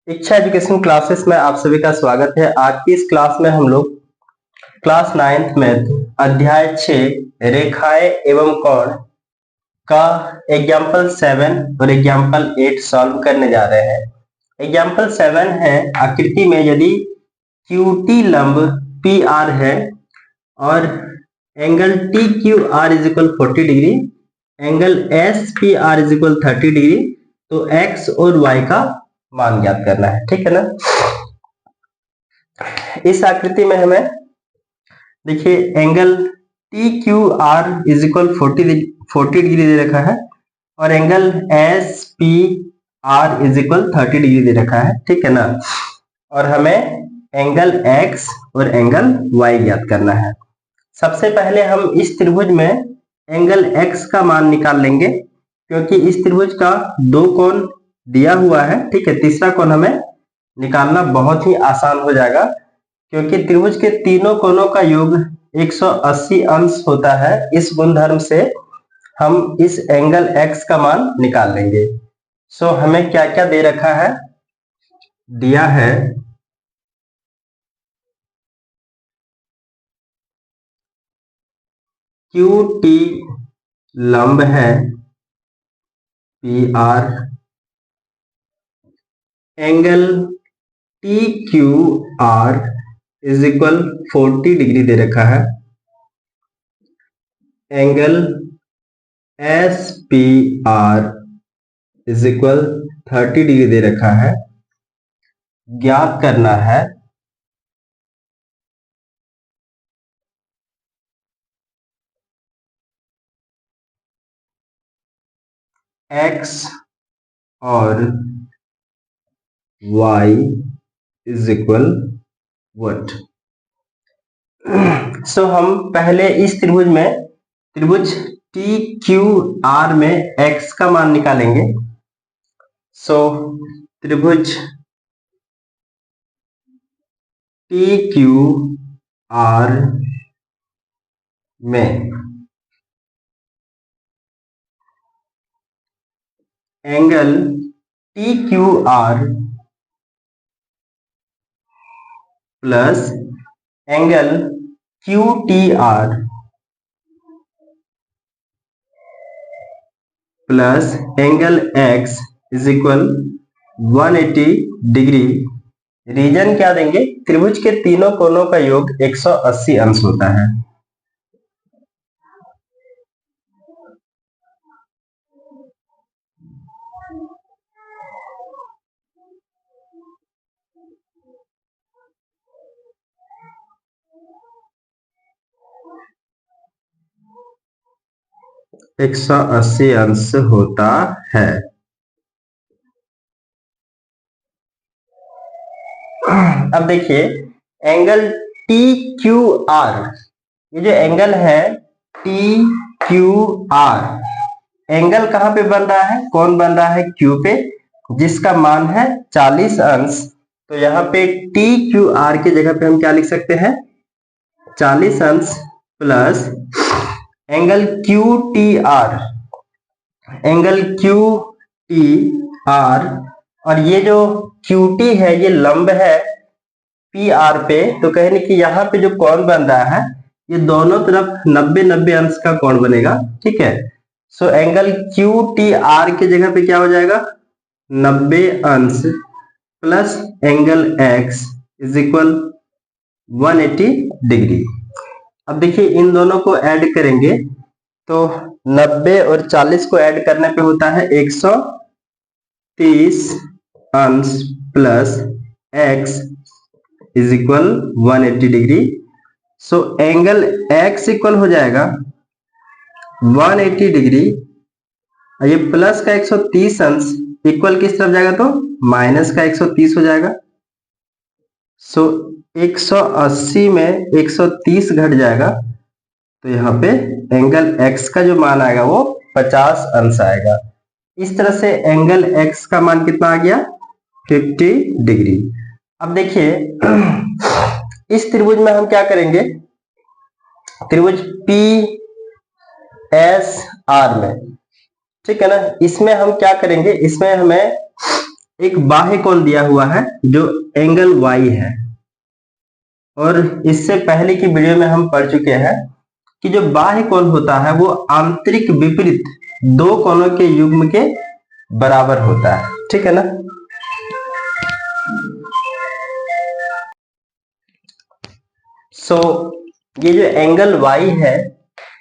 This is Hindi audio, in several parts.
इच्छा एजुकेशन क्लासेस में आप सभी का स्वागत है। आज की इस क्लास में हम लोग क्लास 9th मैथ अध्याय 6 रेखाएं एवं कोण का एग्जाम्पल 7 और एग्जाम्पल 8 सॉल्व करने जा रहे हैं। एग्जाम्पल 7 है, आकृति में यदि QT लंब PR है और angle TQR is equal 40 degree, angle SPR is equal 30 degree, तो x और y का मान ज्ञात करना है। ठीक है ना। इस आकृति में हमें देखिए angle TQR is equal 40 degree दे रखा है और angle SPR is equal 30 degree दे रखा है। ठीक है ना। और हमें एंगल x और एंगल y ज्ञात करना है। सबसे पहले हम इस त्रिभुज में एंगल x का मान निकाल लेंगे, क्योंकि इस त्रिभुज का दो कोण दिया हुआ है। ठीक है, तीसरा कोण हमें निकालना बहुत ही आसान हो जाएगा, क्योंकि त्रिभुज के तीनों कोणों का योग 180 अंश होता है। इस गुणधर्म से हम इस एंगल x का मान निकाल लेंगे। सो हमें क्या क्या दे रखा है, दिया है QT लंब है PR, angle TQR is equal 40 degree दे रखा है, angle SPR is equal 30 degree दे रखा है। ज्ञात करना है x और y is equal what. So हम पहले इस त्रिभुज में त्रिभुज TQR में x का मान निकालेंगे। सो त्रिभुज TQR में angle TQR plus angle QTR plus angle x is equal 180 degree. Reason क्या देंगे, त्रिभुज के तीनों कोणों का योग 180 अंश होता है। एक 180 अंश होता है। अब देखिए एंगल TQR, ये जो एंगल है TQR, एंगल कहां पे बन रहा है, कौन बन रहा है Q पे, जिसका मान है 40 अंश। तो यहाँ पे TQR की जगह पे हम क्या लिख सकते हैं, 40 अंश plus angle QTR, angle QTR, और ये जो QT है ये लंब है PR पे, तो कहने कि यहाँ पे जो कोण बन रहा है ये दोनों तरफ 90-90 अंश का कोण बनेगा। ठीक है। सो एंगल QTR की जगह पे क्या हो जाएगा, 90 अंश plus angle x is equal 180 degree. अब देखिए इन दोनों को ऐड करेंगे तो 90 और 40 को ऐड करने पे होता है 130 अंश plus x is equal 180 degree. So angle x equal हो जाएगा 180 डिग्री, ये प्लस का 130 अंश इक्वल किस तरफ जाएगा, तो माइनस का 130 हो जाएगा। सो 180 में 130 घट जाएगा, तो यहाँ पे एंगल x का जो मान आएगा वो 50 अंश आएगा। इस तरह से एंगल x का मान कितना आ गया, 50 डिग्री। अब देखिए इस त्रिभुज में हम क्या करेंगे, त्रिभुज PSR में, ठीक है ना, इसमें हम क्या करेंगे, इसमें हमें एक बाह्य कोण दिया हुआ है जो एंगल y है, और इससे पहले की वीडियो में हम पढ़ चुके हैं कि जो बाह्य कोण होता है वो आंतरिक विपरीत दो कोणों के युग्म के बराबर होता है, ठीक है ना। ये जो एंगल y है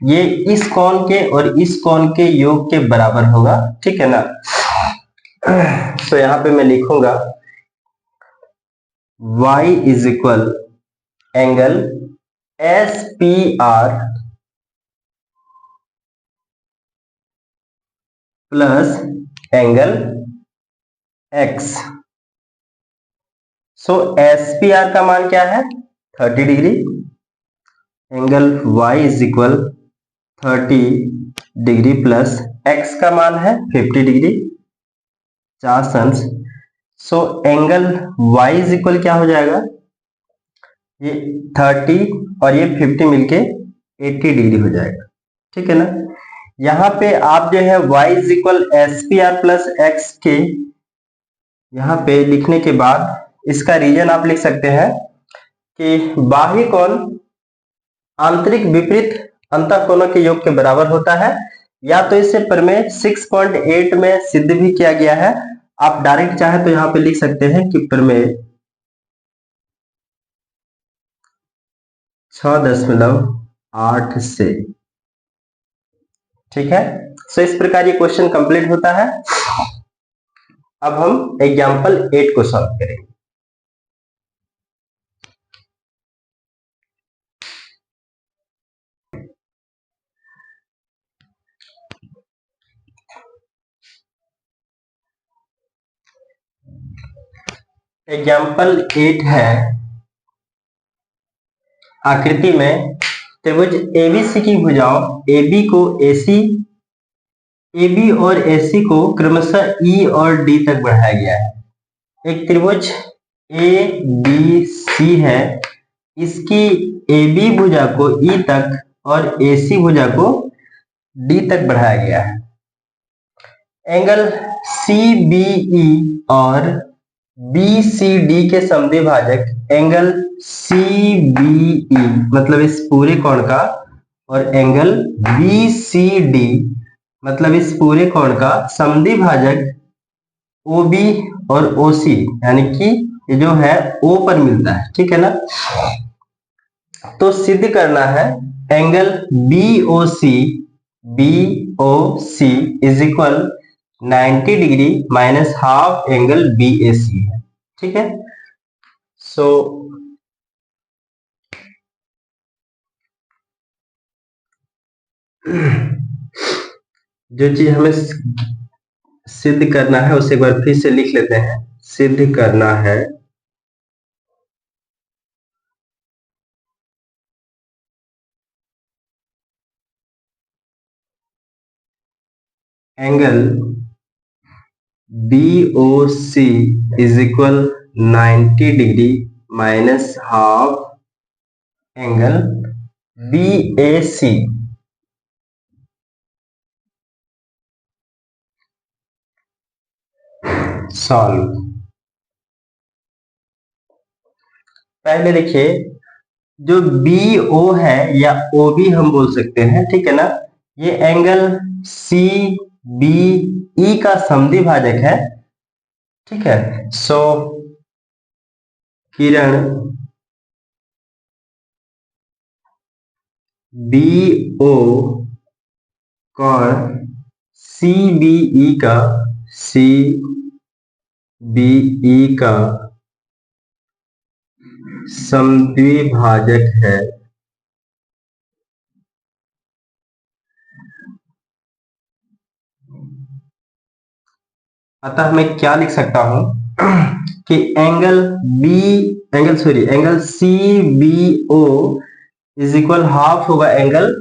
ये इस कोण के और इस कोण के योग के बराबर होगा, ठीक है ना। यहाँ पे मैं लिखूंगा y is equal angle SPR plus angle x। SPR का मान क्या है? 30 डिग्री। Angle y is equal 30 degree plus x का मान है 50 डिग्री, 4 सन्स। एंगल y इज इक्वल क्या हो जाएगा? ये 30 और ये 50 मिलके 80 डिग्री हो जाएगा, ठीक है ना। यहाँ पे आप जो है y is equal SPR plus x के यहाँ पे लिखने के बाद इसका रीजन आप लिख सकते हैं कि बाह्य कोण आंतरिक विपरीत अंतःकोणों के योग के बराबर होता है, या तो इसे प्रमेय 6.8 में सिद्ध भी किया गया है। आप डायरेक्ट चाहे तो यहाँ पे लिख सकते हैं कि प्रमेय 6.8 से, ठीक है। इस प्रकार ये क्वेश्चन कंप्लीट होता है। अब हम एग्जाम्पल 8 को सॉल्व करेंगे। एग्जाम्पल 8 है, आकृति में त्रिभुज एबीसी की भुजाओं AB को AC, AB और AC को क्रमशः E और D तक बढ़ाया गया है। एक त्रिभुज ABC है, इसकी AB भुजा को E तक और AC भुजा को D तक बढ़ाया गया है। एंगल CBE और BCD के समद्विभाजक एंगल CBE मतलब इस पूरे कोण का, और एंगल BCD मतलब इस पूरे कोण का समद्विभाजक OB और OC, यानी कि ये जो है O पर मिलता है, ठीक है ना। तो सिद्ध करना है angle BOC is equal 90 degree minus half angle BAC है, ठीक है। जो चीज हमें सिद्ध करना है उसे एक बार फिर से लिख लेते हैं। सिद्ध करना है angle BOC is equal 90 degree minus half angle BAC। Solve. पहले देखिए, जो BO है या OB हम बोल सकते हैं, ठीक है ना। ये एंगल CBE का समद्विभाजक है, ठीक है। किरण BO कोण CBE का समद्विभाजक है। अतः मैं क्या लिख सकता हूं कि angle CBO is equal half होगा एंगल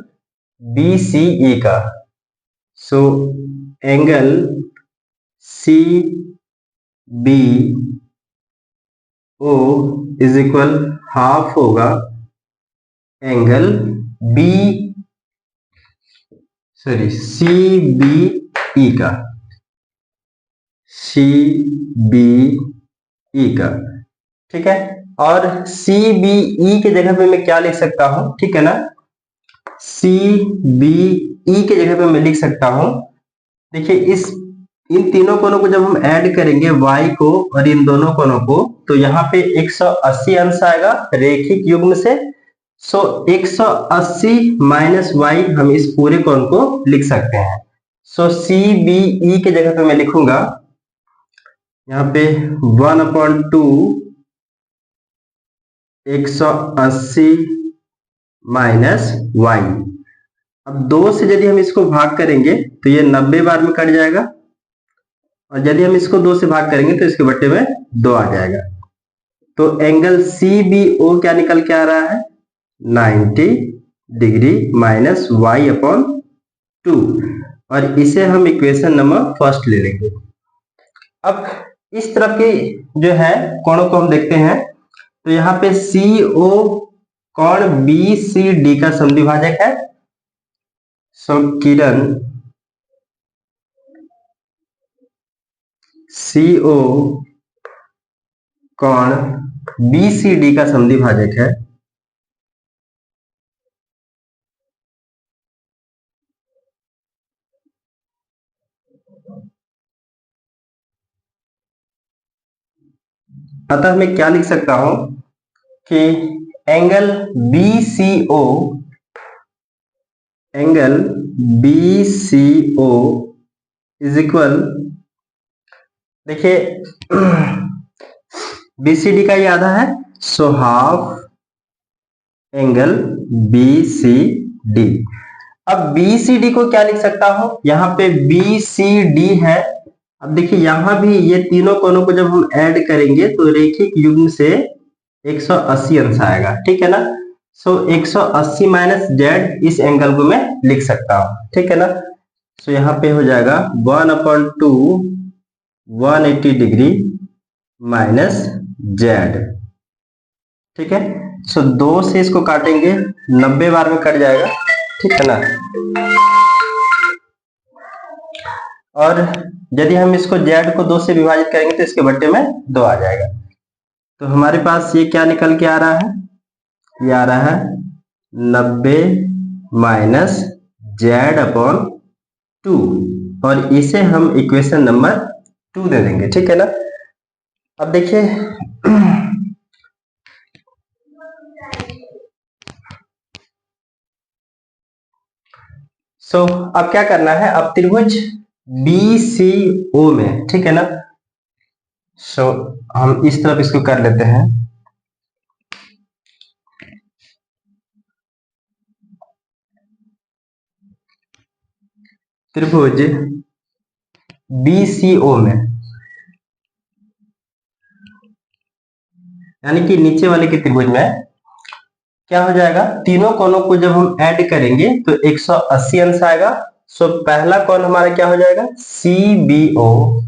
BCE का। Angle CBO is equal half होगा एंगल CBE का। सी बी ई का, ठीक है। और सी बी ई के जगह पे मैं क्या लिख सकता हूं, ठीक है ना, सी बी ई के जगह पे मैं लिख सकता हूं, देखिए इन तीनों कोणों को जब हम ऐड करेंगे y को और इन दोनों कोणों को, तो यहाँ पे 180 अंश आएगा रेखिक युग्म से। सो 180 माइनस वाई हम इस पूरे कोण को लिख सकते हैं। सो सी बी ई के जगह पे मैं लिखूंगा यहाँ पे 1/2 180 माइनस वाई। अब 2 से यदि हम इसको भाग करेंगे तो ये 90 बार में कट जाएगा, और यदि हम इसको 2 से भाग करेंगे तो इसके बट्टे में 2 आ जाएगा। तो एंगल सी बी ओ क्या निकल के आ रहा है, 90 डिग्री माइनस वाई अपॉन 2, और इसे हम इक्वेशन नंबर फर्स्ट ले लेंगे। अब इस तरफ के जो है कोणों को हम देखते हैं, तो यहाँ पे सी ओ कोण बी सी डी का समद्विभाजक है। सो किरण सी ओ कोण बी सी डी का समद्विभाजक है। अतः मैं क्या लिख सकता हूं कि angle B C O is equal, देखिए बी सी डी का ये आधा है, so half angle B C D. अब बी सी डी को क्या लिख सकता हूं, यहाँ पे बी सी डी है। अब देखिए यहां भी ये तीनों कोणों को जब हम ऐड करेंगे तो रेखिक युग्म से 180 अंश आएगा, ठीक है ना। सो 180 माइनस जेड इस एंगल को मैं लिख सकता हूं, ठीक है ना। सो यहाँ पे हो जाएगा 1/2 180 डिग्री माइनस जेड, ठीक है। सो 2 से इसको काटेंगे 90 बार में कट जाएगा, ठीक है ना। और यदि हम इसको z को 2 से विभाजित करेंगे तो इसके बट्टे में 2 आ जाएगा। तो हमारे पास ये क्या निकल के आ रहा है, ये आ रहा है 90 माइनस जेड अपॉन 2, और इसे हम इक्वेशन नंबर 2 दे देंगे, ठीक है ना। अब देखिए सो अब क्या करना है, अब त्रिभुज बी सी ओ में, ठीक है ना। सो हम इस तरफ इसको कर लेते हैं, त्रिभुज बी सी ओ में, यानी कि नीचे वाले के त्रिभुज में क्या हो जाएगा, तीनों कोणों को जब हम ऐड करेंगे तो 180 अंश आएगा। सो पहला कोण हमारा क्या हो जाएगा, C B O,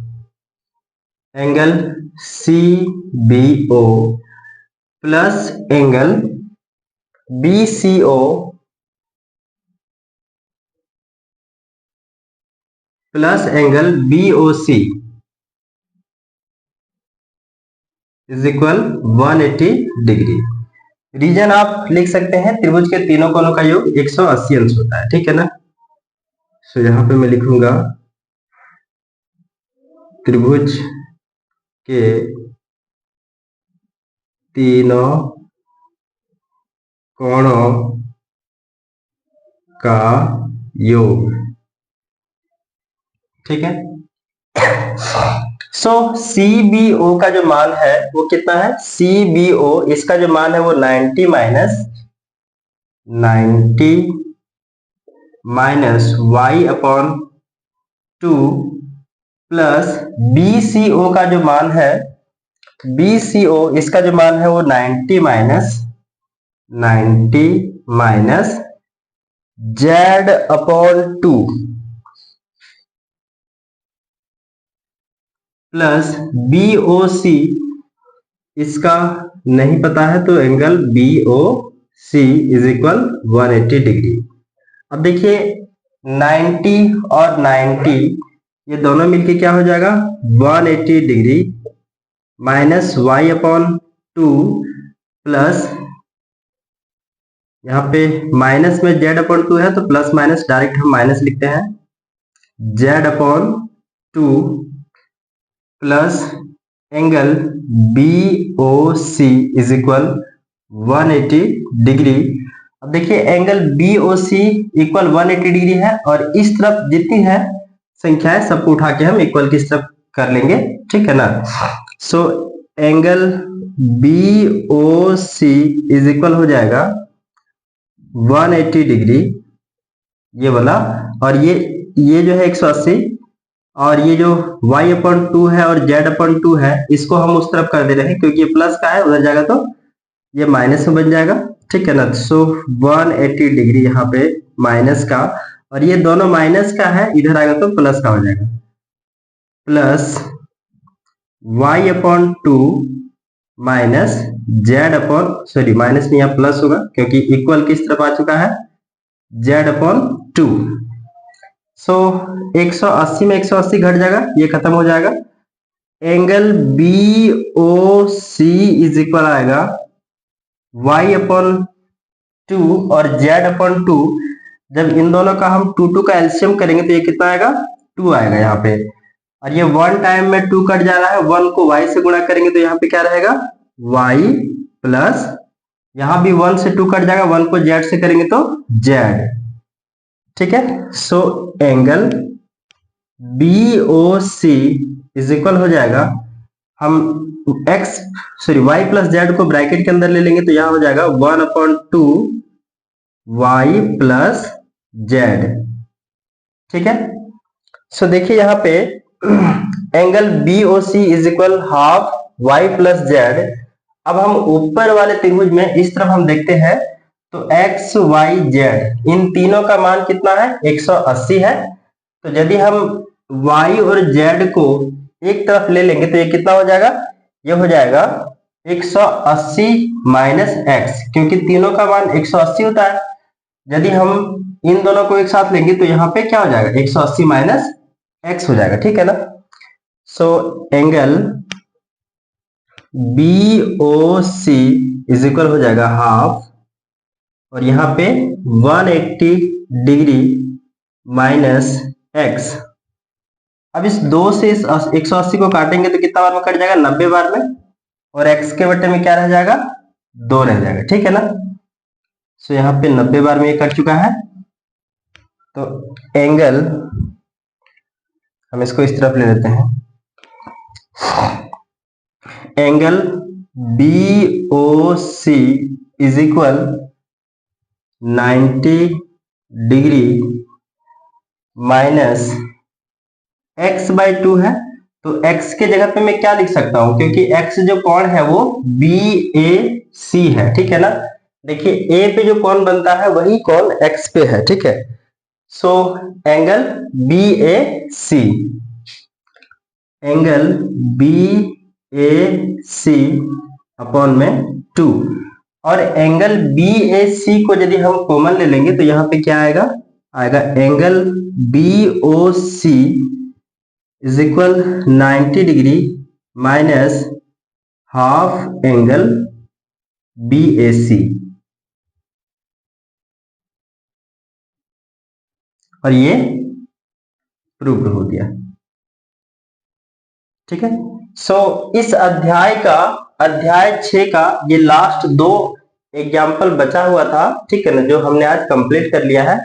angle C B O plus angle B C O plus angle B O C is equal 180 degree. Reason आप लिख सकते हैं, त्रिभुज के तीनों कोणों का योग 180 अंश होता है, ठीक है ना। सो यहां पे मैं लिखूंगा त्रिभुज के तीनों कोणों का योग, ठीक है। सो सी बी ओ का जो मान है वो कितना है, सी बी ओ इसका जो मान है वो 90 minus Y upon 2 plus B C O का जो मान है, बी सी ओ इसका जो मान है वो 90 minus Z upon 2 plus B O C इसका नहीं पता है, तो angle B O C is equal 180 degree. अब देखिए 90 और 90 ये दोनों मिलके क्या हो जाएगा 180 degree minus Y upon 2 plus यहाँ पे माइनस में जेड अपॉन 2 है तो प्लस माइनस डायरेक्ट हम माइनस लिखते हैं z upon 2 plus angle B O C is equal 180 degree. अब देखिए angle B O C equal 180 degree है और इस तरफ जितनी है संख्याएं सबको उठा के हम इक्वल की तरफ कर लेंगे, ठीक है ना। So angle B O C is equal हो जाएगा 180 डिग्री ये वाला, और ये जो है 180 और ये जो y अपॉन 2 है और z अपॉन 2 है इसको हम उस तरफ कर दे रहे हैं क्योंकि ये प्लस का है, उधर जाएगा तो ये माइनस में बन जाएगा, ठीक है ना। सो 180 डिग्री यहाँ पे माइनस का, और ये दोनों माइनस का है, इधर आएगा तो प्लस का हो जाएगा, plus y upon 2 minus z upon, sorry minus में यहाँ प्लस होगा क्योंकि इक्वल किस तरफ आ चुका है z अपॉन 2। सो 180 में 180 घट जाएगा, ये खत्म हो जाएगा। Angle B O C is equal आएगा y अपॉन 2 और z अपॉन 2। जब इन दोनों का हम 2 का एलसीएम करेंगे तो ये कितना आएगा 2 आएगा यहाँ पे, और ये 1 टाइम में 2 कट जा रहा है, 1 को y से गुणा करेंगे तो यहाँ पे क्या रहेगा y प्लस यहाँ भी 1 से 2 कट जाएगा, 1 को z से करेंगे तो z, ठीक है। So angle B O C is equal हो जाएगा, हम y प्लस जेड को ब्रैकेट के अंदर ले लेंगे तो यहां हो जाएगा 1 अपॉन 2 वाई प्लस जेड, ठीक है। सो देखिए यहाँ पे angle B O C is equal half y plus z. अब हम ऊपर वाले त्रिभुज में इस तरफ हम देखते हैं तो x, y, z इन तीनों का मान कितना है 180 है। तो यदि हम y और z को एक तरफ ले लेंगे तो ये कितना हो जाएगा, ये हो जाएगा 180 माइनस x, क्योंकि तीनों का मान 180 होता है। यदि हम इन दोनों को एक साथ लेंगे तो यहाँ पे क्या हो जाएगा 180 माइनस x हो जाएगा, ठीक है ना। So angle B O C is equal हो जाएगा हाफ, और यहाँ पे 180 डिग्री माइनस x। अब इस 2 से इस 180 को काटेंगे तो कितना बार में कट जाएगा 90 बार में, और x के बटे में क्या रह जाएगा 2 रह जाएगा, ठीक है ना। सो यहाँ पे 90 बार में ये कट चुका है। तो एंगल हम इसको इस तरफ ले लेते हैं, angle B O C is equal 90 degree minus x by 2 है, तो x के जगह पे मैं क्या लिख सकता हूं, क्योंकि x जो कोण है वो BAC है, ठीक है ना। देखिए a पे जो कोण बनता है वही कोण x पे है, ठीक है। So angle BAC, angle BAC upon में 2, और एंगल BAC को यदि हम कॉमन ले लेंगे तो यहाँ पे क्या आएगा, angle BOC is equal 90 degree minus half angle BAC, और ये प्रूव हो गया, ठीक है। सो इस अध्याय का, अध्याय 6 का ये लास्ट 2 एग्जाम्पल बचा हुआ था, ठीक है ना, जो हमने आज कंप्लीट कर लिया है।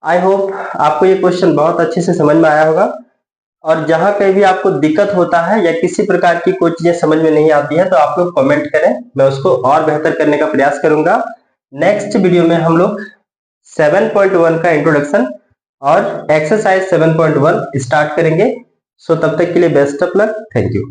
आई होप आपको ये क्वेश्चन बहुत अच्छे से समझ में आया होगा, और जहां कहीं भी आपको दिक्कत होता है या किसी प्रकार की कोई चीजें समझ में नहीं आती है तो आप लोग कमेंट करें, मैं उसको और बेहतर करने का प्रयास करूंगा। नेक्स्ट वीडियो में हम लोग 7.1 का इंट्रोडक्शन और एक्सरसाइज 7.1 स्टार्ट करेंगे। सो तब तक के लिए best of luck, thank you.